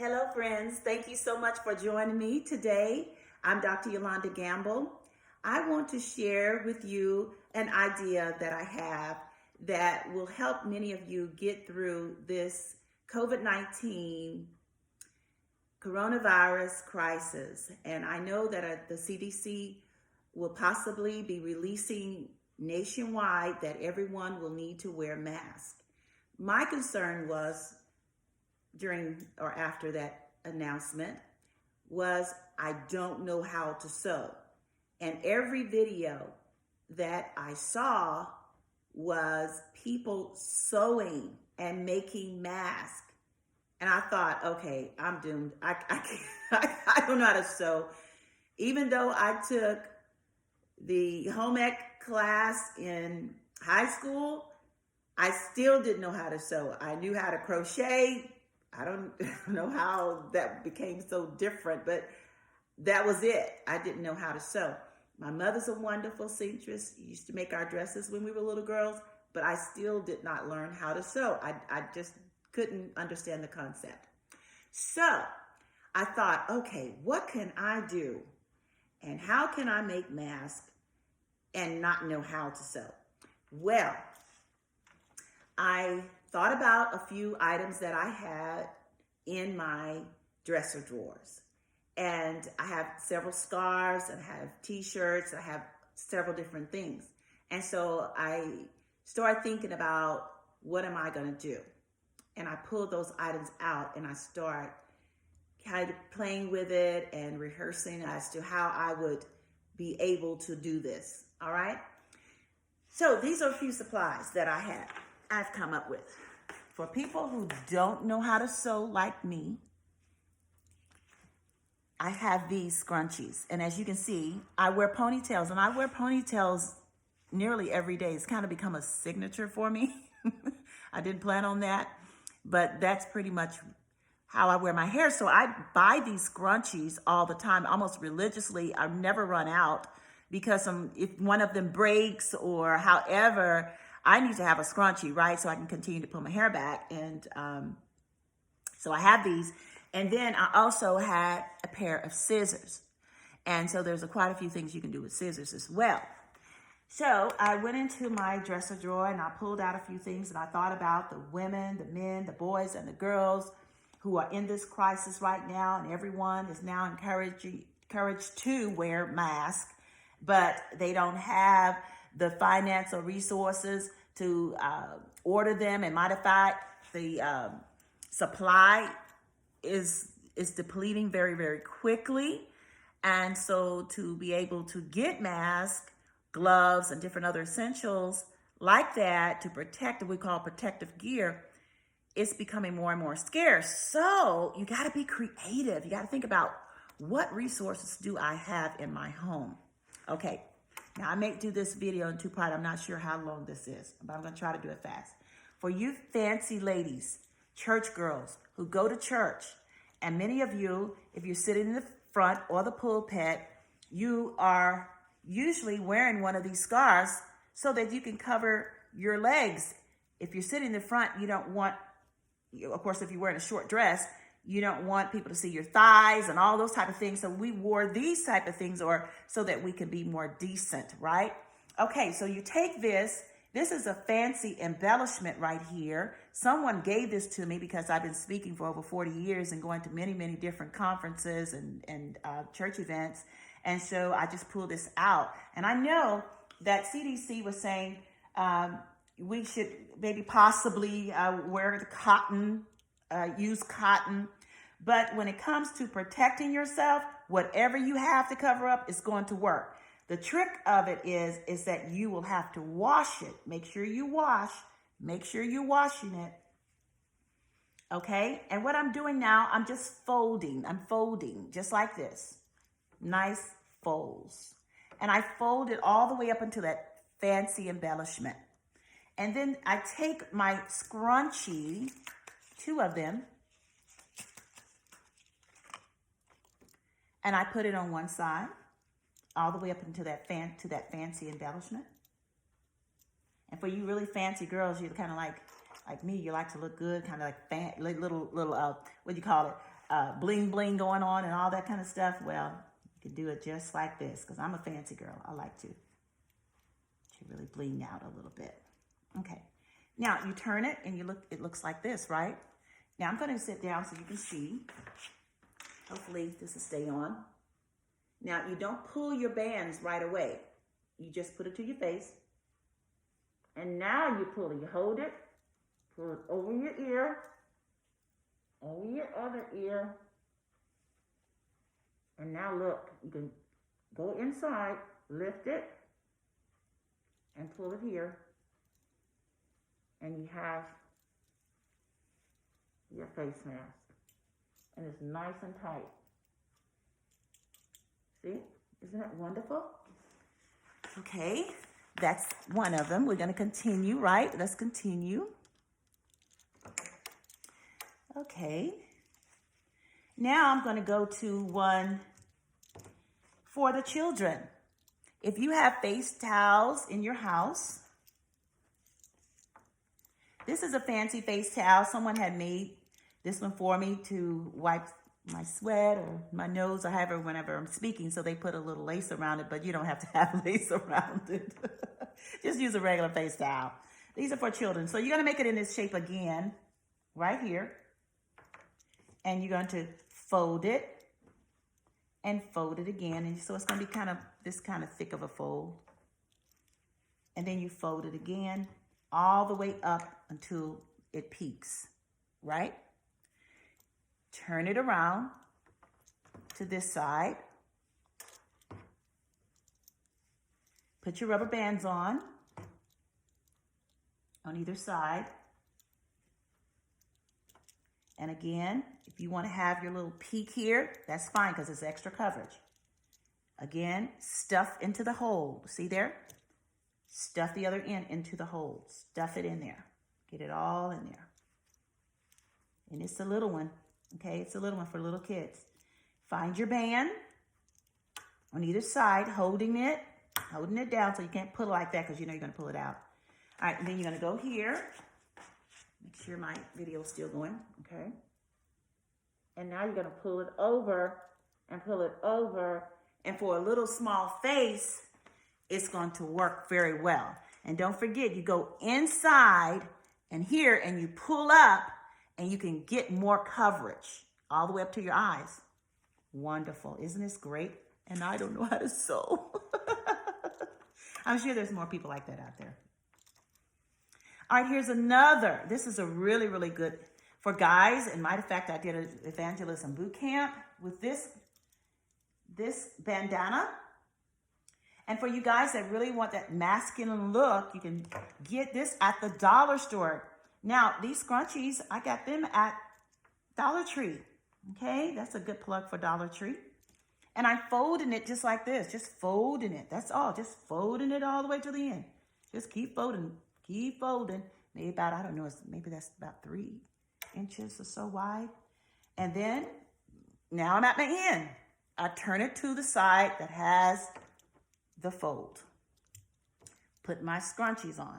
Hello, friends. Thank you so much for joining me today. I'm Dr. Yolanda Gamble. I want to share with you an idea that I have that will help many of you get through this COVID-19 coronavirus crisis. And I know that the CDC will possibly be releasing nationwide that everyone will need to wear masks. My concern was during or after that announcement was I don't know how to sew. And every video that I saw was people sewing and making masks. And I thought, okay, I'm doomed. I don't know how to sew. Even though I took the home ec class in high school, I still didn't know how to sew. I knew how to crochet. I don't know how that became so different, but that was it. I didn't know how to sew. My mother's a wonderful seamstress. Used to make our dresses when we were little girls, but I still did not learn how to sew. I just couldn't understand the concept. So I thought, okay, what can I do? And how can I make masks and not know how to sew? Well, I thought about a few items that I had in my dresser drawers. And I have several scarves, and I have t-shirts, I have several different things. And so I started thinking about what am I going to do? And I pulled those items out and I started kind of playing with it and rehearsing as to how I would be able to do this. All right. So these are a few supplies that I've come up with. For people who don't know how to sew like me, I have these scrunchies. And as you can see, I wear ponytails, and I wear ponytails nearly every day. It's kind of become a signature for me. I didn't plan on that, but that's pretty much how I wear my hair. So I buy these scrunchies all the time, almost religiously. I never run out because if one of them breaks or however, I need to have a scrunchie, right? So I can continue to pull my hair back. And so I have these. And then I also had a pair of scissors. And so there's quite a few things you can do with scissors as well. So I went into my dresser drawer and I pulled out a few things, and I thought about the women, the men, the boys, and the girls who are in this crisis right now. And everyone is now encouraged to wear masks, but they don't have the financial resources to order them and modify. The supply is depleting very, very quickly. And so to be able to get masks, gloves, and different other essentials like that to protect what we call protective gear, it's becoming more and more scarce. So you got to be creative. You got to think about what resources do I have in my home? Okay. Now, I may do this video in two parts. I'm not sure how long this is, but I'm going to try to do it fast. For you fancy ladies, church girls who go to church, and many of you, if you're sitting in the front or the pulpit, you are usually wearing one of these scarves so that you can cover your legs. If you're sitting in the front, you don't want, of course, if you're wearing a short dress, you don't want people to see your thighs and all those type of things. So we wore these type of things so that we can be more decent, right? Okay, so you take this. This is a fancy embellishment right here. Someone gave this to me because I've been speaking for over 40 years and going to many, many different conferences and church events. And so I just pulled this out. And I know that CDC was saying we should maybe possibly wear the cotton, use cotton. But when it comes to protecting yourself, whatever you have to cover up is going to work. The trick of it is that you will have to wash it. Make sure you wash. Make sure you're washing it. Okay? And what I'm doing now, I'm just folding. I'm folding just like this. Nice folds. And I fold it all the way up into that fancy embellishment. And then I take my scrunchie, two of them, and I put it on one side, all the way up into that fancy embellishment. And for you really fancy girls, you're kind of like me, you like to look good, kind of like little what do you call it? bling bling going on and all that kind of stuff, well, you can do it just like this, because I'm a fancy girl. I like to really bling out a little bit. Okay, now you turn it and it looks like this, right? Now I'm going to sit down so you can see. Hopefully this will stay on. Now you don't pull your bands right away. You just put it to your face. And now you pull it. You hold it. Pull it over your ear. Over your other ear. And now look. You can go inside. Lift it. And pull it here. And you have your face mask. And it's nice and tight. See? Isn't that wonderful? Okay, that's one of them. We're going to continue, right? Let's continue. Okay. Now I'm going to go to one for the children. If you have face towels in your house, this is a fancy face towel. Someone had made this one for me to wipe my sweat or my nose or however whenever I'm speaking. So they put a little lace around it, but you don't have to have lace around it. Just use a regular face towel. These are for children. So you're going to make it in this shape again, right here. And you're going to fold it and fold it again. And so it's going to be this kind of thick of a fold. And then you fold it again all the way up until it peaks, right? Turn it around to this side. Put your rubber bands on either side. And again, if you want to have your little peak here, that's fine because it's extra coverage. Again, stuff into the hole. See there? Stuff the other end into the hole. Stuff it in there. Get it all in there. And it's a little one. Okay, it's a little one for little kids. Find your band on either side, holding it down so you can't pull it like that because you know you're going to pull it out. All right, and then you're going to go here. Make sure my video is still going, okay? And now you're going to pull it over and pull it over. And for a little small face, it's going to work very well. And don't forget, you go inside and here and you pull up and you can get more coverage all the way up to your eyes. Wonderful. Isn't this great? And I don't know how to sew. I'm sure there's more people like that out there. All right, here's another. This is a really, really good for guys. And matter of fact, I did an evangelism boot camp with this bandana. And for you guys that really want that masculine look, you can get this at the dollar store. Now, these scrunchies, I got them at Dollar Tree. Okay, that's a good plug for Dollar Tree. And I'm folding it just like this. Just folding it. That's all. Just folding it all the way to the end. Just keep folding. Keep folding. Maybe about, I don't know, maybe that's about 3 inches or so wide. And then, now I'm at my end. I turn it to the side that has the fold. Put my scrunchies on.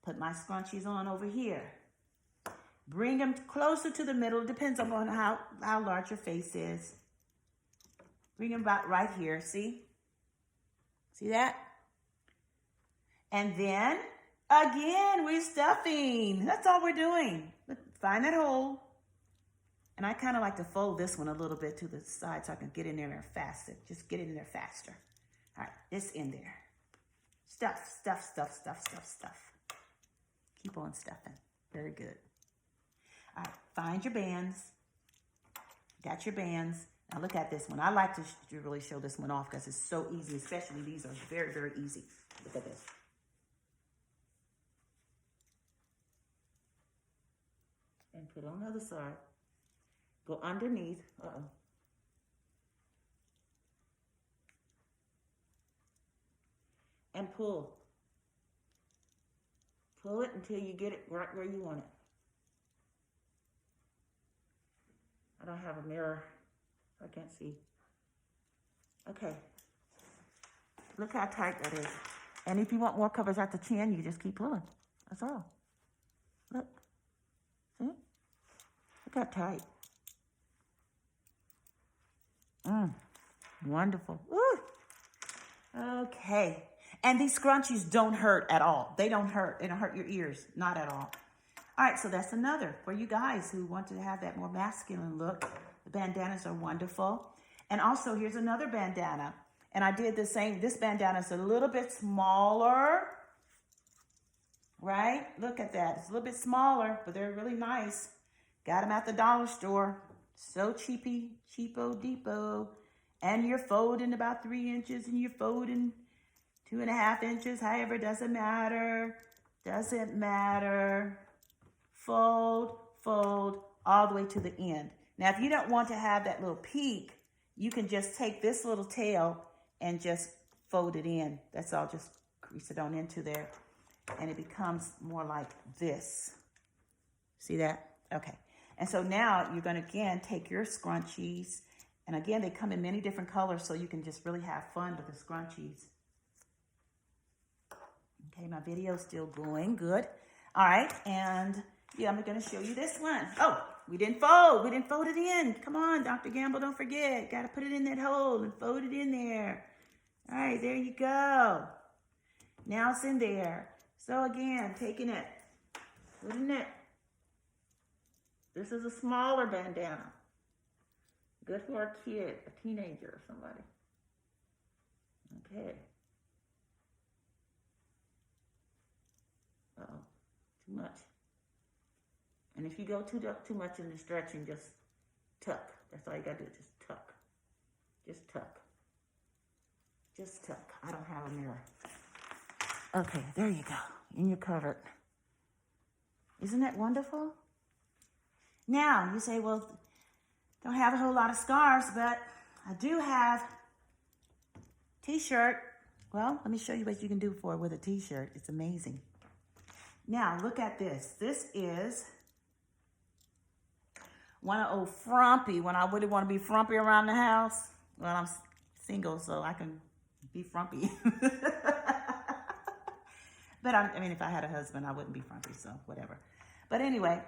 Put my scrunchies on over here. Bring them closer to the middle. Depends on how large your face is. Bring them about right here. See? See that? And then, again, we're stuffing. That's all we're doing. Find that hole. And I kind of like to fold this one a little bit to the side so I can get in there faster. Just get in there faster. All right, it's in there. Stuff, stuff, stuff, stuff, stuff, stuff. Keep on stuffing. Very good. All right, find your bands. Got your bands. Now look at this one. I like to really show this one off because it's so easy, especially these are very, very easy. Look at this. And put on the other side. Go underneath. Uh-oh. And pull. Pull it until you get it right where you want it. I don't have a mirror. I can't see. Okay. Look how tight that is. And if you want more coverage at the chin, you just keep pulling. That's all. Look. See? Look how tight. Wonderful. Ooh. Okay. And these scrunchies don't hurt at all. They don't hurt. They don't hurt your ears. Not at all. All right, so that's another for you guys who want to have that more masculine look. The bandanas are wonderful. And also, here's another bandana. And I did the same. This bandana is a little bit smaller, right? Look at that. It's a little bit smaller, but they're really nice. Got them at the dollar store. So cheapy, cheapo, depot. And you're folding about 3 inches, and you're folding 2.5 inches. However, doesn't matter. Doesn't matter. Fold, fold, all the way to the end. Now, if you don't want to have that little peak, you can just take this little tail and just fold it in. That's all. Just crease it on into there. And it becomes more like this. See that? Okay. And so now you're going to, again, take your scrunchies. And again, they come in many different colors, so you can just really have fun with the scrunchies. Okay, my video's still going. Good. All right. And yeah, I'm going to show you this one. Oh, we didn't fold. We didn't fold it in. Come on, Dr. Gamble, don't forget. Got to put it in that hole and fold it in there. All right, there you go. Now it's in there. So again, taking it, putting it. This is a smaller bandana. Good for a kid, a teenager or somebody. Okay. Uh-oh, too much. And if you go too much in the stretching, just tuck. That's all you gotta do, just tuck. Just tuck. Just tuck. I don't have a mirror. Okay, there you go. And you're covered. Isn't that wonderful? Now, you say, well, don't have a whole lot of scarves, but I do have t-shirt. Well, let me show you what you can do for it with a t-shirt. It's amazing. Now, look at this. This is one of old frumpy, when I really want to be frumpy around the house. Well, I'm single, so I can be frumpy. But I mean, if I had a husband, I wouldn't be frumpy, so whatever. But anyway,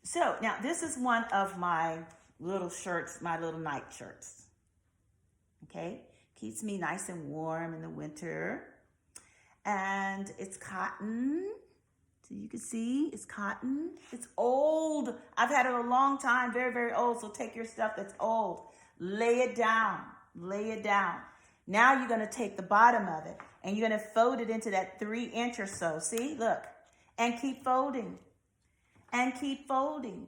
so now this is one of my little shirts, my little night shirts. Okay, keeps me nice and warm in the winter. And it's cotton. So you can see it's cotton. It's old. I've had it a long time, very, very old. So take your stuff that's old, lay it down, lay it down. Now you're going to take the bottom of it and you're going to fold it into that 3 inch or so. See, look, and keep folding and keep folding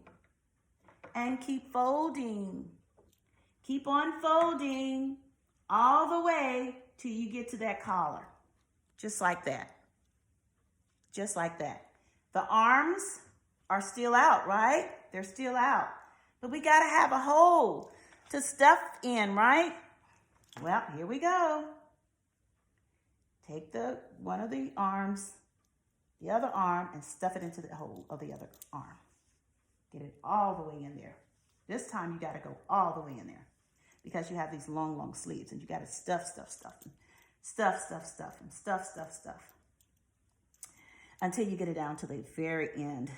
and keep folding. Keep on folding all the way till you get to that collar. Just like that. Just like that. The arms are still out, right? They're still out. But we got to have a hole to stuff in, right? Well, here we go. Take one of the arms, the other arm, and stuff it into the hole of the other arm. Get it all the way in there. This time you got to go all the way in there because you have these long, long sleeves and you got to stuff, until you get it down to the very end.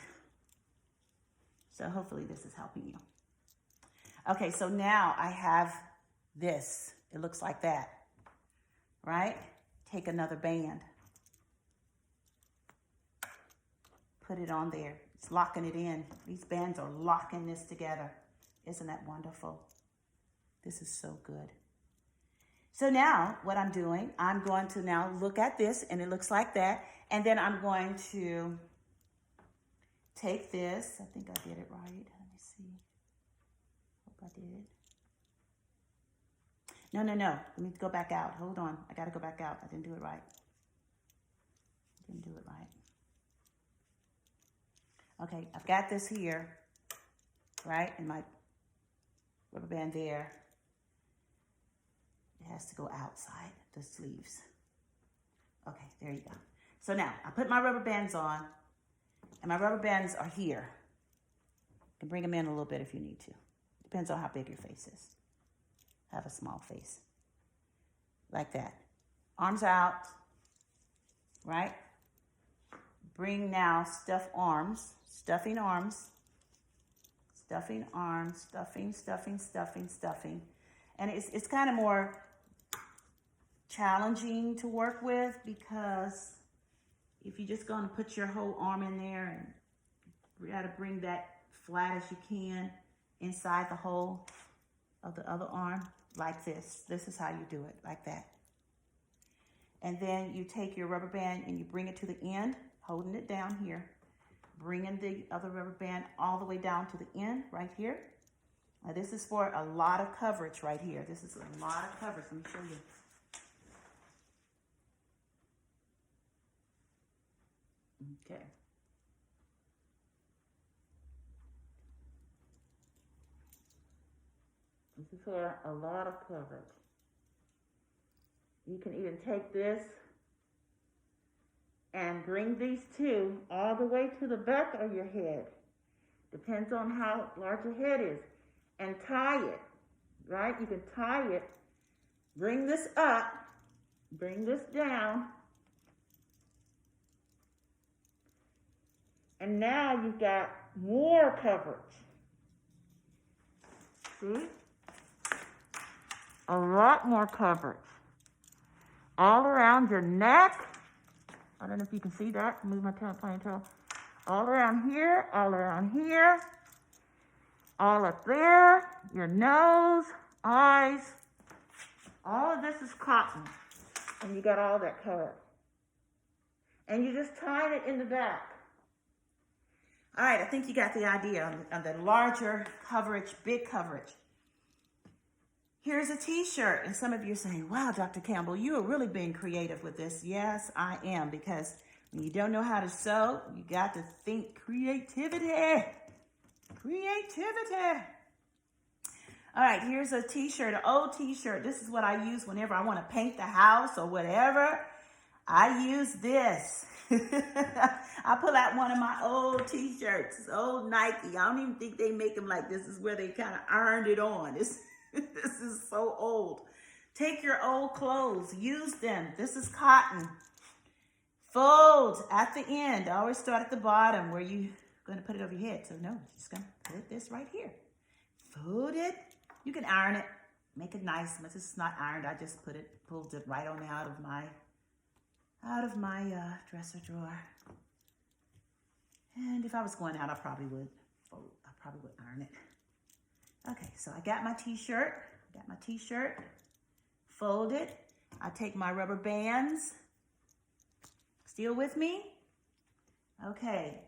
So hopefully this is helping you. Okay, so now I have this. It looks like that, right? Take another band. Put it on there. It's locking it in. These bands are locking this together. Isn't that wonderful? This is so good. So now what I'm doing, I'm going to now look at this and it looks like that. And then I'm going to take this. I think I did it right. Let me see. Hope I did. No. Let me go back out. Hold on. I got to go back out. I didn't do it right. Okay, I've got this here, right? And my rubber band there. It has to go outside the sleeves. Okay, there you go. So now I put my rubber bands on and my rubber bands are here. You can bring them in a little bit if you need to. Depends on how big your face is. I have a small face. Like that. Arms out, right? Bring now stuffing arms, stuffing, And it's kind of more challenging to work with because if you're just going to put your whole arm in there and you got to bring that flat as you can inside the hole of the other arm like this. This is how you do it, like that. And then you take your rubber band and you bring it to the end, holding it down here, bringing the other rubber band all the way down to the end right here. Now this is for a lot of coverage right here. This is a lot of coverage. Let me show you. Okay. This is for a lot of coverage. You can even take this and bring these two all the way to the back of your head. Depends on how large your head is. And tie it, right? You can tie it, bring this up, bring this down. And now you've got more coverage. See? A lot more coverage. All around your neck. I don't know if you can see that. Move my ponytail. All around here, all around here. All up there, your nose, eyes. All of this is cotton. And you got all that covered. And you just tied it in the back. All right, I think you got the idea on the larger coverage, big coverage. Here's a t-shirt, and some of you are saying, wow, Dr. Campbell, you are really being creative with this. Yes, I am, because when you don't know how to sew, you got to think creativity. Creativity. All right, here's a t-shirt, an old t-shirt. This is what I use whenever I want to paint the house or whatever. I use this. I pull out one of my old t-shirts, old Nike. I don't even think they make them like this. This is where they kind of ironed it on. This is so old. Take your old clothes, use them. This is cotton. Fold at the end. I always start at the bottom where you're going to put it over your head. So no, just going to put this right here. Fold it. You can iron it. Make it nice. But this is not ironed. I just pulled it right on out of my dresser drawer. And if I was going out, I probably would iron it. Okay, so I got my t-shirt. Fold it. I take my rubber bands. Still with me? Okay.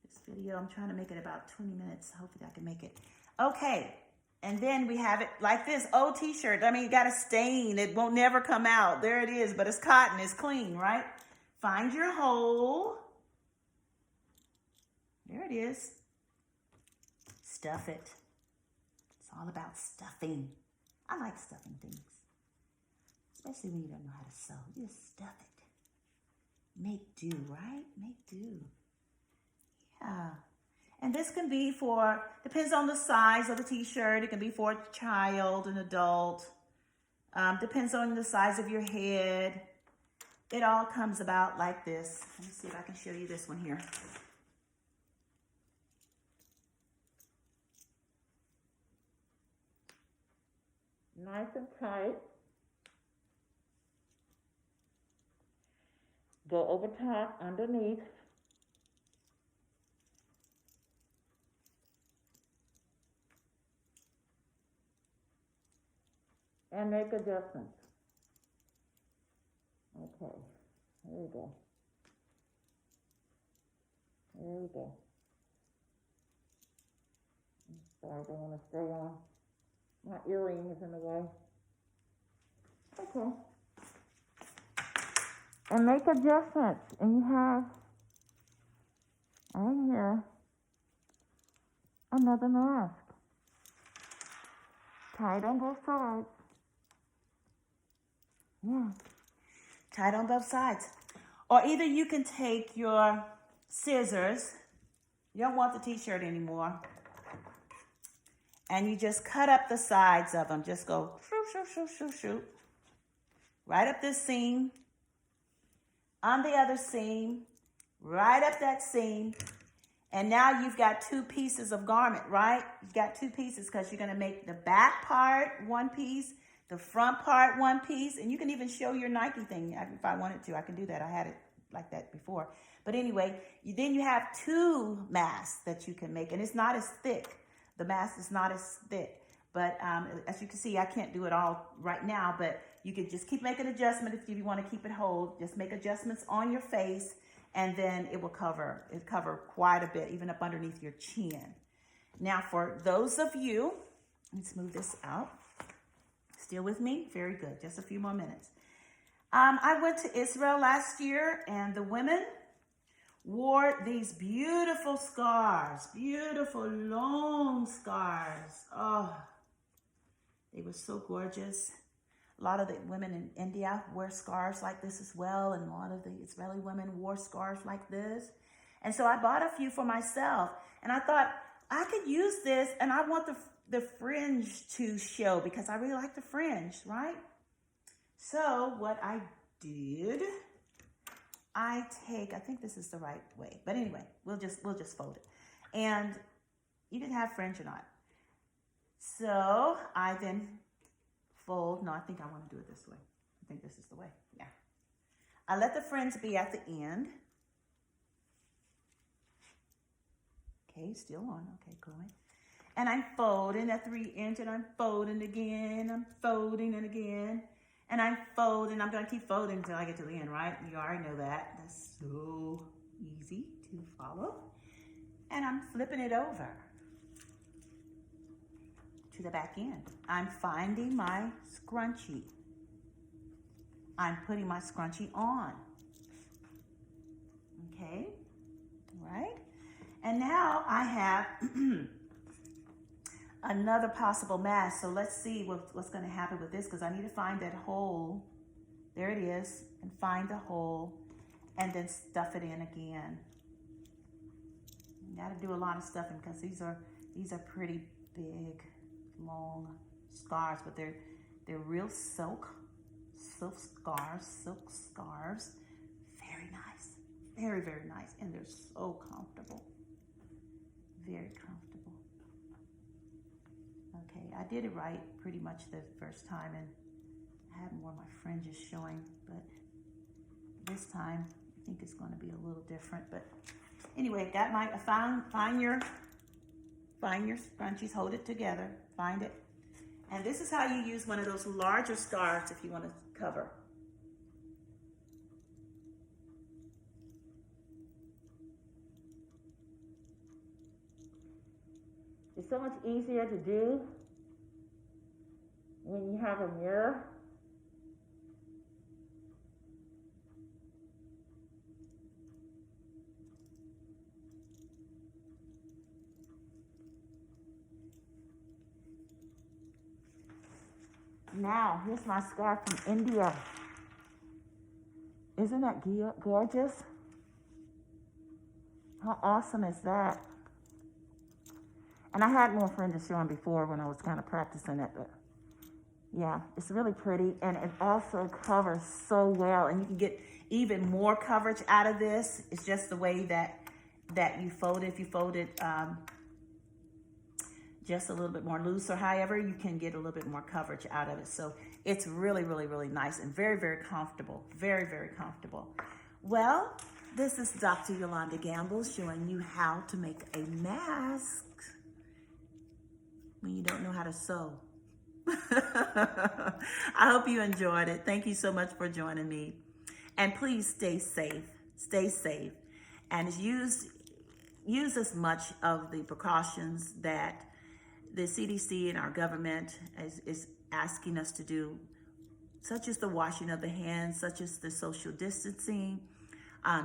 This video, I'm trying to make it about 20 minutes. Hopefully I can make it. Okay. And then we have it like this, old t-shirt. I mean, you got a stain. It won't never come out. There it is, but it's cotton. It's clean, right? Find your hole. There it is. Stuff it. It's all about stuffing. I like stuffing things. Especially when you don't know how to sew. Just stuff it. Make do, right? Make do. Yeah. And this can be for, depends on the size of the t-shirt. It can be for a child, an adult. Depends on the size of your head. It all comes about like this. Let me see if I can show you this one here. Nice and tight. Go over top, underneath. And make adjustments. Okay, there we go. There we go. Sorry, I don't want to stay on. My earring is in the way. Okay. And make adjustments. And you have, right here, another mask. Tied on both sides. Yeah. Tied on both sides. Or either you can take your scissors. You don't want the t-shirt anymore. And you just cut up the sides of them. Just go shoot, shoot, shoot, shoot, shoot. Right up this seam. On the other seam. Right up that seam. And now you've got two pieces of garment, right? You've got two pieces because you're going to make the back part one piece, the front part one piece, and you can even show your Nike thing if I wanted to. I can do that. I had it like that before. But anyway, then you have two masks that you can make, and it's not as thick. The mask is not as thick. But as you can see, I can't do it all right now, but you can just keep making adjustments if you want to keep it whole. Just make adjustments on your face, and then it will cover quite a bit, even up underneath your chin. Now, for those of you, let's move this out. Still with me? Very good. Just a few more minutes. I went to Israel last year, and the women wore these beautiful scarves, beautiful long scarves. Oh, they were so gorgeous. A lot of the women in India wear scarves like this as well, and a lot of the Israeli women wore scarves like this. And so I bought a few for myself, and I thought I could use this, and I want the fringe to show because I really like the fringe, right? So what I did, I think this is the right way, but anyway, we'll just fold it. And you can have fringe or not. So I then fold, no, I think I want to do it this way. I think this is the way, yeah. I let the fringe be at the end. Okay, still on, okay, going. And I'm folding at 3 inch, and I'm folding again, I'm folding it again. And I'm folding, I'm gonna keep folding until I get to the end, right? You already know that. That's so easy to follow. And I'm flipping it over to the back end. I'm finding my scrunchie. I'm putting my scrunchie on. Okay, right? And now I have another possible mask. So let's see what's going to happen with this, because I need to find that hole. There it is, and find the hole, and then stuff it in again. You got to do a lot of stuffing because these are pretty big, long scarves, but they're real silk scarves. Very nice, very, very nice, and they're so comfortable, very comfortable. Okay, I did it right pretty much the first time, and I had more of my fringes showing, but this time I think it's going to be a little different. But anyway, got my find your scrunchies, hold it together, find it. And this is how you use one of those larger scarves if you want to cover. It's so much easier to do when you have a mirror. Now, here's my scarf from India. Isn't that gorgeous? How awesome is that? And I had more fringes showing before when I was kind of practicing it, but yeah, it's really pretty, and it also covers so well, and you can get even more coverage out of this. It's just the way that you fold it. If you fold it just a little bit more loose, or however, you can get a little bit more coverage out of it. So it's really, really, really nice and very, very comfortable. Very, very comfortable. Well, this is Dr. Yolanda Gamble showing you how to make a mask when you don't know how to sew. I hope you enjoyed it. Thank you so much for joining me. And please stay safe. Stay safe. And use as much of the precautions that the CDC and our government is asking us to do, such as the washing of the hands, such as the social distancing,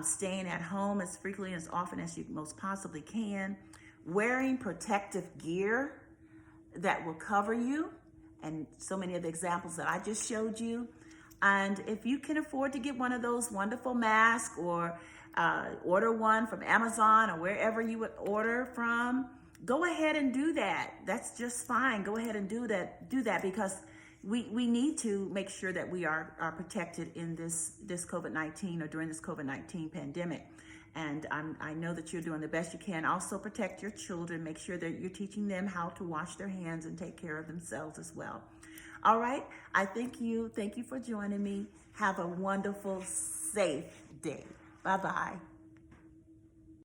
staying at home as frequently and as often as you most possibly can, wearing protective gear that will cover you, and so many of the examples that I just showed you. And if you can afford to get one of those wonderful masks, or order one from Amazon or wherever you would order from, go ahead and do that. That's just fine. Go ahead and do that because we need to make sure that we are protected in this COVID-19, or during this COVID-19 pandemic. And I know that you're doing the best you can. Also protect your children. Make sure that you're teaching them how to wash their hands and take care of themselves as well. All right. I thank you. Thank you for joining me. Have a wonderful, safe day. Bye-bye.